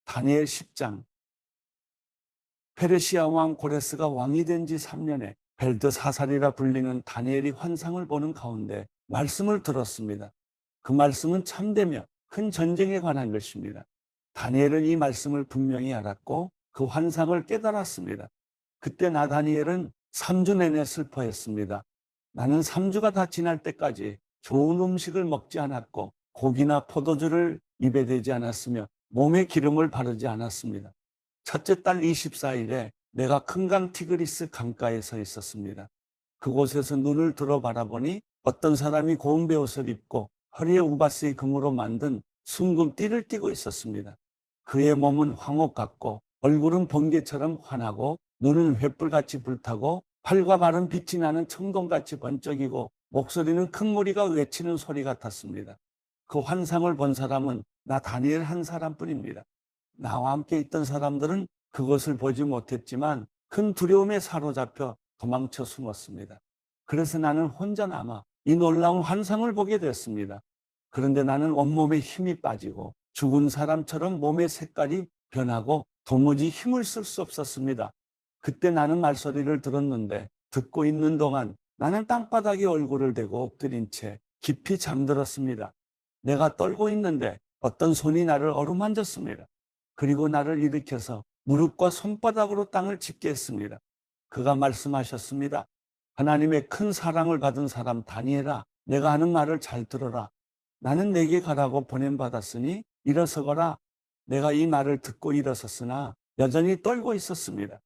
다니엘 10장. 페르시아 왕 고레스가 왕이 된 지 3년에 벨드사살이라 불리는 다니엘이 환상을 보는 가운데 말씀을 들었습니다. 그 말씀은 참되며 큰 전쟁에 관한 것입니다. 다니엘은 이 말씀을 분명히 알았고 그 환상을 깨달았습니다. 그때 나 다니엘은 3주 내내 슬퍼했습니다. 나는 3주가 다 지날 때까지 좋은 음식을 먹지 않았고 고기나 포도주를 입에 대지 않았으며 몸에 기름을 바르지 않았습니다. 첫째 달 24일에 내가 큰 강 티그리스 강가에 서 있었습니다. 그곳에서 눈을 들어 바라보니 어떤 사람이 고운 베옷을 입고 허리에 우바스의 금으로 만든 순금 띠를 띠고 있었습니다. 그의 몸은 황옥 같고 얼굴은 번개처럼 환하고 눈은 횃불같이 불타고 팔과 발은 빛이 나는 청동같이 번쩍이고 목소리는 큰 무리가 외치는 소리 같았습니다. 그 환상을 본 사람은 나 다니엘 한 사람뿐입니다. 나와 함께 있던 사람들은 그것을 보지 못했지만 큰 두려움에 사로잡혀 도망쳐 숨었습니다. 그래서 나는 혼자 남아 이 놀라운 환상을 보게 됐습니다. 그런데 나는 온몸에 힘이 빠지고 죽은 사람처럼 몸의 색깔이 변하고 도무지 힘을 쓸 수 없었습니다. 그때 나는 말소리를 들었는데 듣고 있는 동안 나는 땅바닥에 얼굴을 대고 엎드린 채 깊이 잠들었습니다. 내가 떨고 있는데 어떤 손이 나를 어루만졌습니다. 그리고 나를 일으켜서 무릎과 손바닥으로 땅을 짚게 했습니다. 그가 말씀하셨습니다. 하나님의 큰 사랑을 받은 사람 다니엘아, 내가 하는 말을 잘 들어라. 나는 내게 가라고 보냄받았으니 일어서거라. 내가 이 말을 듣고 일어섰으나 여전히 떨고 있었습니다.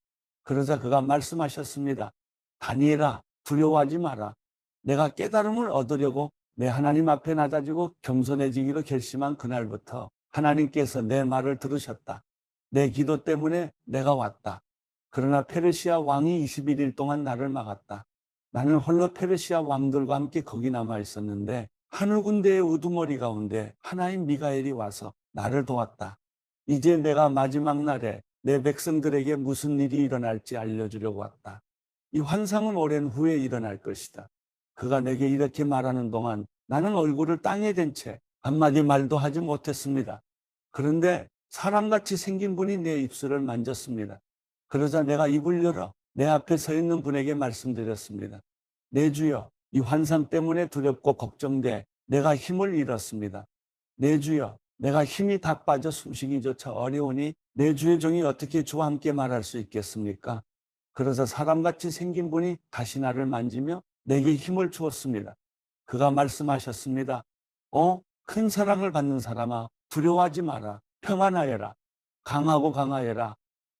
그러자 그가 말씀하셨습니다. 다니엘아, 두려워하지 마라. 내가 깨달음을 얻으려고 내 하나님 앞에 낮아지고 겸손해지기로 결심한 그날부터 하나님께서 내 말을 들으셨다. 내 기도 때문에 내가 왔다. 그러나 페르시아 왕이 21일 동안 나를 막았다. 나는 홀로 페르시아 왕들과 함께 거기 남아 있었는데 하늘 군대의 우두머리 가운데 하나인 미가엘이 와서 나를 도왔다. 이제 내가 마지막 날에 내 백성들에게 무슨 일이 일어날지 알려주려고 왔다. 이 환상은 오랜 후에 일어날 것이다. 그가 내게 이렇게 말하는 동안 나는 얼굴을 땅에 댄 채 한마디 말도 하지 못했습니다. 그런데 사람같이 생긴 분이 내 입술을 만졌습니다. 그러자 내가 입을 열어 내 앞에 서 있는 분에게 말씀드렸습니다. 내 주여, 이 환상 때문에 두렵고 걱정돼 내가 힘을 잃었습니다. 내 주여, 내가 힘이 다 빠져 숨쉬기조차 어려우니 내 주의 종이 어떻게 주와 함께 말할 수 있겠습니까? 그러자 사람같이 생긴 분이 다시 나를 만지며 내게 힘을 주었습니다. 그가 말씀하셨습니다. 큰 사랑을 받는 사람아, 두려워하지 마라. 평안하여라. 강하고 강하여라.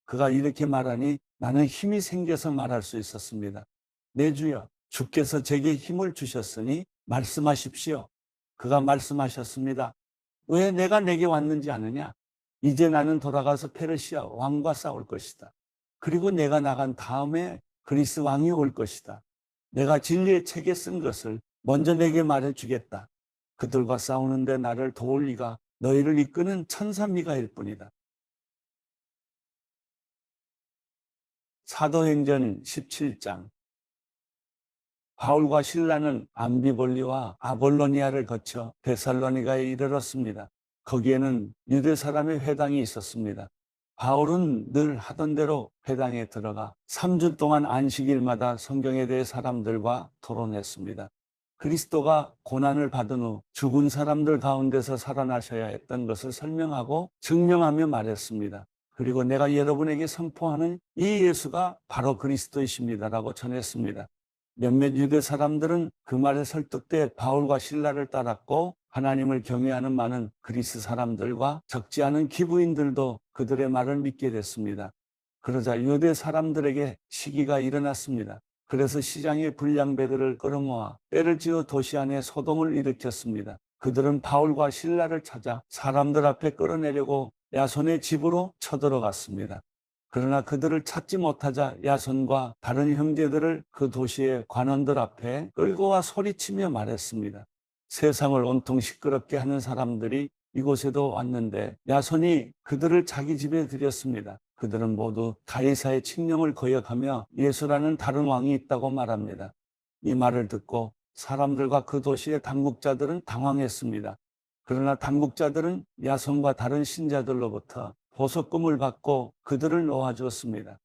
그가 이렇게 말하니 나는 힘이 생겨서 말할 수 있었습니다. 내 주여, 주께서 제게 힘을 주셨으니 말씀하십시오. 그가 말씀하셨습니다. 왜 내가 내게 왔는지 아느냐? 이제 나는 돌아가서 페르시아 왕과 싸울 것이다. 그리고 내가 나간 다음에 그리스 왕이 올 것이다. 내가 진리의 책에 쓴 것을 먼저 내게 말해주겠다. 그들과 싸우는데 나를 도울 리가 너희를 이끄는 천사 미가일 뿐이다. 사도행전 17장. 바울과 실라는 암비볼리와 아볼로니아를 거쳐 데살로니가에 이르렀습니다. 거기에는 유대 사람의 회당이 있었습니다. 바울은 늘 하던 대로 회당에 들어가 3주 동안 안식일마다 성경에 대해 사람들과 토론했습니다. 그리스도가 고난을 받은 후 죽은 사람들 가운데서 살아나셔야 했던 것을 설명하고 증명하며 말했습니다. 그리고 내가 여러분에게 선포하는 이 예수가 바로 그리스도이십니다라고 전했습니다. 몇몇 유대 사람들은 그 말에 설득돼 바울과 실라를 따랐고 하나님을 경외하는 많은 그리스 사람들과 적지 않은 기부인들도 그들의 말을 믿게 됐습니다. 그러자 유대 사람들에게 시기가 일어났습니다. 그래서 시장의 불량배들을 끌어모아 떼를 지어 도시 안에 소동을 일으켰습니다. 그들은 바울과 실라를 찾아 사람들 앞에 끌어내려고 야손의 집으로 쳐들어갔습니다. 그러나 그들을 찾지 못하자 야손과 다른 형제들을 그 도시의 관원들 앞에 끌고 와 소리치며 말했습니다. 세상을 온통 시끄럽게 하는 사람들이 이곳에도 왔는데 야손이 그들을 자기 집에 들였습니다. 그들은 모두 가이사의 칙령을 거역하며 예수라는 다른 왕이 있다고 말합니다. 이 말을 듣고 사람들과 그 도시의 당국자들은 당황했습니다. 그러나 당국자들은 야손과 다른 신자들로부터 보석금을 받고 그들을 놓아주었습니다.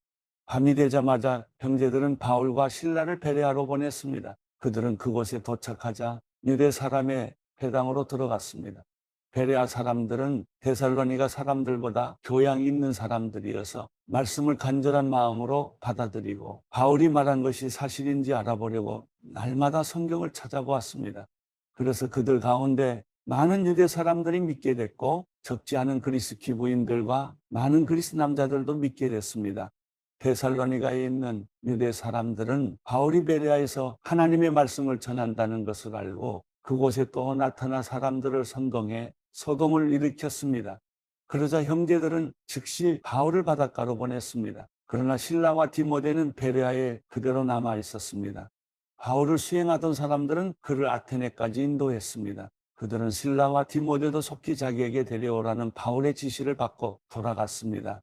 밤이 되자마자 형제들은 바울과 실라를 베레아로 보냈습니다. 그들은 그곳에 도착하자 유대 사람의 회당으로 들어갔습니다. 베레아 사람들은 데살로니가 사람들보다 교양 있는 사람들이어서 말씀을 간절한 마음으로 받아들이고 바울이 말한 것이 사실인지 알아보려고 날마다 성경을 찾아보았습니다. 그래서 그들 가운데 많은 유대 사람들이 믿게 됐고 적지 않은 그리스 기부인들과 많은 그리스 남자들도 믿게 됐습니다. 데살로니가에 있는 유대 사람들은 바울이 베레아에서 하나님의 말씀을 전한다는 것을 알고 그곳에 또 나타나 사람들을 선동해 소동을 일으켰습니다. 그러자 형제들은 즉시 바울을 바닷가로 보냈습니다. 그러나 실라와 디모데는 베레아에 그대로 남아 있었습니다. 바울을 수행하던 사람들은 그를 아테네까지 인도했습니다. 그들은 실라와 디모데도 속히 자기에게 데려오라는 바울의 지시를 받고 돌아갔습니다.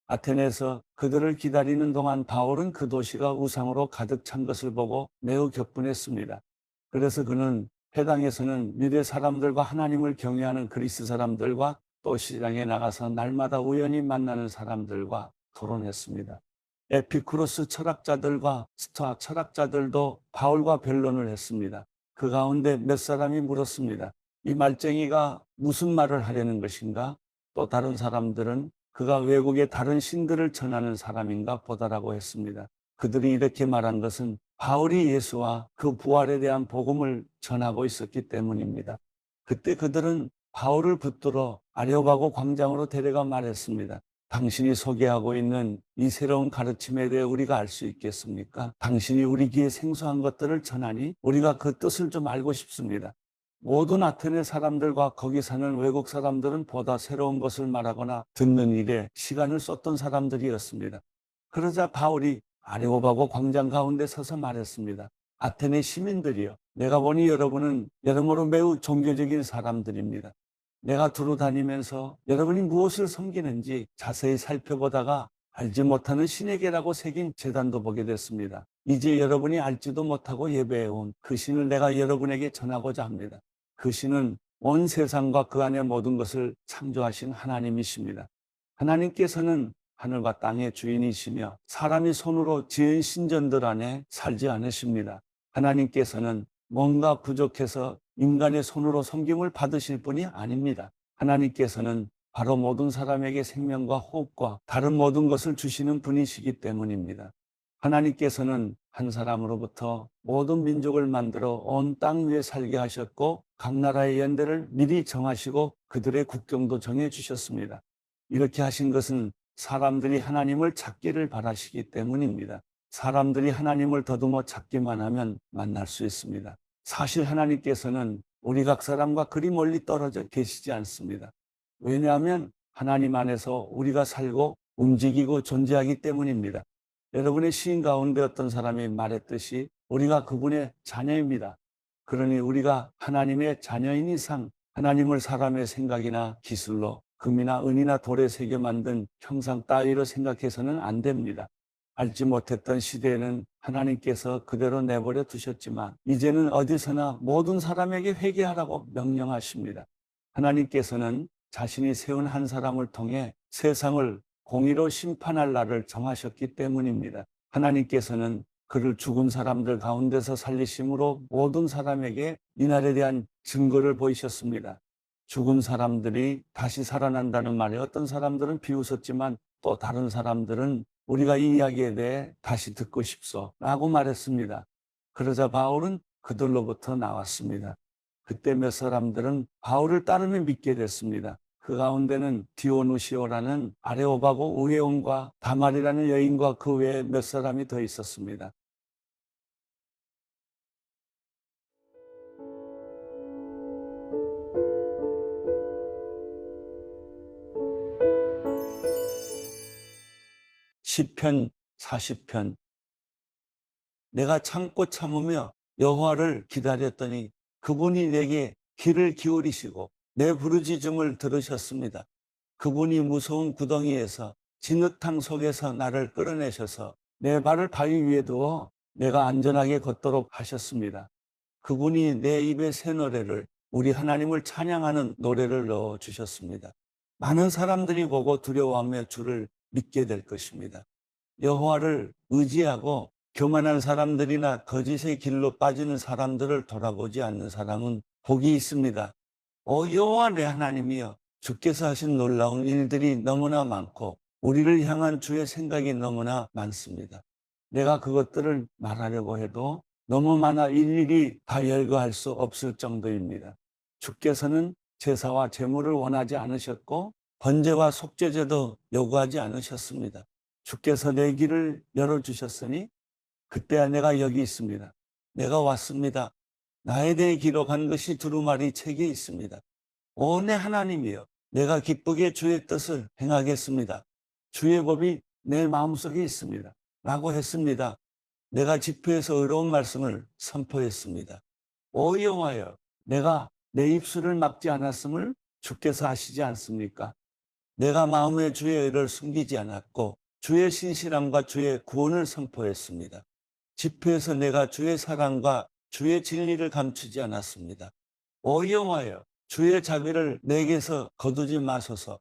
아테네에서 그들을 기다리는 동안 바울은 그 도시가 우상으로 가득 찬 것을 보고 매우 격분했습니다. 그래서 그는 회당에서는 유대 사람들과 하나님을 경외하는 그리스 사람들과 또 시장에 나가서 날마다 우연히 만나는 사람들과 토론했습니다. 에피쿠로스 철학자들과 스토아 철학자들도 바울과 변론을 했습니다. 그 가운데 몇 사람이 물었습니다. 이 말쟁이가 무슨 말을 하려는 것인가? 또 다른 사람들은 그가 외국의 다른 신들을 전하는 사람인가 보다라고 했습니다. 그들이 이렇게 말한 것은 바울이 예수와 그 부활에 대한 복음을 전하고 있었기 때문입니다. 그때 그들은 바울을 붙들어 아레오바고 광장으로 데려가 말했습니다. 당신이 소개하고 있는 이 새로운 가르침에 대해 우리가 알 수 있겠습니까? 당신이 우리 귀에 생소한 것들을 전하니 우리가 그 뜻을 좀 알고 싶습니다. 모든 아테네 사람들과 거기 사는 외국 사람들은 보다 새로운 것을 말하거나 듣는 일에 시간을 쏟던 사람들이었습니다. 그러자 바울이 아레오바고 광장 가운데 서서 말했습니다. 아테네 시민들이여, 내가 보니 여러분은 여러모로 매우 종교적인 사람들입니다. 내가 두루 다니면서 여러분이 무엇을 섬기는지 자세히 살펴보다가 알지 못하는 신에게라고 새긴 제단도 보게 됐습니다. 이제 여러분이 알지도 못하고 예배해온 그 신을 내가 여러분에게 전하고자 합니다. 그 신은 온 세상과 그 안의 모든 것을 창조하신 하나님이십니다. 하나님께서는 하늘과 땅의 주인이시며 사람이 손으로 지은 신전들 안에 살지 않으십니다. 하나님께서는 뭔가 부족해서 인간의 손으로 섬김을 받으실 분이 아닙니다. 하나님께서는 바로 모든 사람에게 생명과 호흡과 다른 모든 것을 주시는 분이시기 때문입니다. 하나님께서는 한 사람으로부터 모든 민족을 만들어 온 땅 위에 살게 하셨고 각 나라의 연대를 미리 정하시고 그들의 국경도 정해 주셨습니다. 이렇게 하신 것은 사람들이 하나님을 찾기를 바라시기 때문입니다. 사람들이 하나님을 더듬어 찾기만 하면 만날 수 있습니다. 사실 하나님께서는 우리 각 사람과 그리 멀리 떨어져 계시지 않습니다. 왜냐하면 하나님 안에서 우리가 살고 움직이고 존재하기 때문입니다. 여러분의 시인 가운데 어떤 사람이 말했듯이 우리가 그분의 자녀입니다. 그러니 우리가 하나님의 자녀인 이상 하나님을 사람의 생각이나 기술로 금이나 은이나 돌에 새겨 만든 형상 따위로 생각해서는 안 됩니다. 알지 못했던 시대에는 하나님께서 그대로 내버려 두셨지만 이제는 어디서나 모든 사람에게 회개하라고 명령하십니다. 하나님께서는 자신이 세운 한 사람을 통해 세상을 공의로 심판할 날을 정하셨기 때문입니다. 하나님께서는 그를 죽은 사람들 가운데서 살리심으로 모든 사람에게 이 날에 대한 증거를 보이셨습니다. 죽은 사람들이 다시 살아난다는 말에 어떤 사람들은 비웃었지만 또 다른 사람들은 우리가 이 이야기에 대해 다시 듣고 싶소 라고 말했습니다. 그러자 바울은 그들로부터 나왔습니다. 그때 몇 사람들은 바울을 따르며 믿게 됐습니다. 그 가운데는 디오누시오라는 아레오바고 의회원과 다말이라는 여인과 그 외에 몇 사람이 더 있었습니다. 시편 40편. 내가 참고 참으며 여호와를 기다렸더니 그분이 내게 귀를 기울이시고 내 부르짖음을 들으셨습니다. 그분이 무서운 구덩이에서 진흙탕 속에서 나를 끌어내셔서 내 발을 바위 위에 두어 내가 안전하게 걷도록 하셨습니다. 그분이 내 입에 새 노래를 우리 하나님을 찬양하는 노래를 넣어 주셨습니다. 많은 사람들이 보고 두려워하며 주를 믿게 될 것입니다. 여호와를 의지하고 교만한 사람들이나 거짓의 길로 빠지는 사람들을 돌아보지 않는 사람은 복이 있습니다. 여호와 내 하나님이여, 주께서 하신 놀라운 일들이 너무나 많고 우리를 향한 주의 생각이 너무나 많습니다. 내가 그것들을 말하려고 해도 너무 많아 일일이 다 열거할 수 없을 정도입니다. 주께서는 제사와 제물을 원하지 않으셨고 번제와 속죄제도 요구하지 않으셨습니다. 주께서 내 길을 열어주셨으니 그때야 내가 여기 있습니다. 내가 왔습니다. 나에 대해 기록한 것이 두루마리 책에 있습니다. 내 하나님이여, 내가 기쁘게 주의 뜻을 행하겠습니다. 주의 법이 내 마음속에 있습니다. 라고 했습니다. 내가 집회에서 의로운 말씀을 선포했습니다. 여호와여, 내가 내 입술을 막지 않았음을 주께서 아시지 않습니까? 내가 마음에 주의 의를 숨기지 않았고 주의 신실함과 주의 구원을 선포했습니다. 집회에서 내가 주의 사랑과 주의 진리를 감추지 않았습니다. 여호와여, 주의 자비를 내게서 거두지 마소서.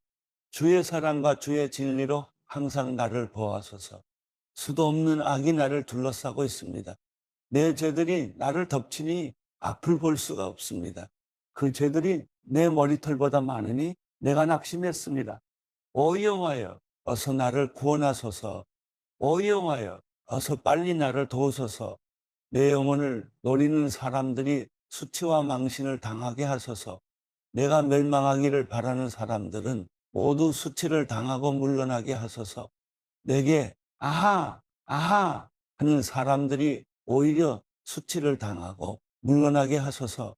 주의 사랑과 주의 진리로 항상 나를 보호하소서. 수도 없는 악이 나를 둘러싸고 있습니다. 내 죄들이 나를 덮치니 앞을 볼 수가 없습니다. 그 죄들이 내 머리털보다 많으니 내가 낙심했습니다. 여호와여, 어서 나를 구원하소서. 여호와여, 어서 빨리 나를 도우소서. 내 영혼을 노리는 사람들이 수치와 망신을 당하게 하소서. 내가 멸망하기를 바라는 사람들은 모두 수치를 당하고 물러나게 하소서. 내게 아하, 아하 하는 사람들이 오히려 수치를 당하고 물러나게 하소서.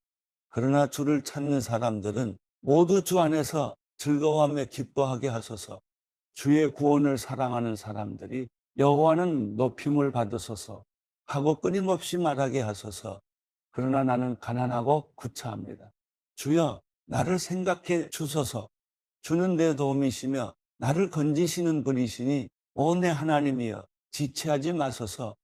그러나 주를 찾는 사람들은 모두 주 안에서 즐거워하며 기뻐하게 하소서. 주의 구원을 사랑하는 사람들이 여호와는 높임을 받으소서 하고 끊임없이 말하게 하소서. 그러나 나는 가난하고 구차합니다. 주여, 나를 생각해 주소서. 주는 내 도움이시며 나를 건지시는 분이시니 내 하나님이여, 지체하지 마소서.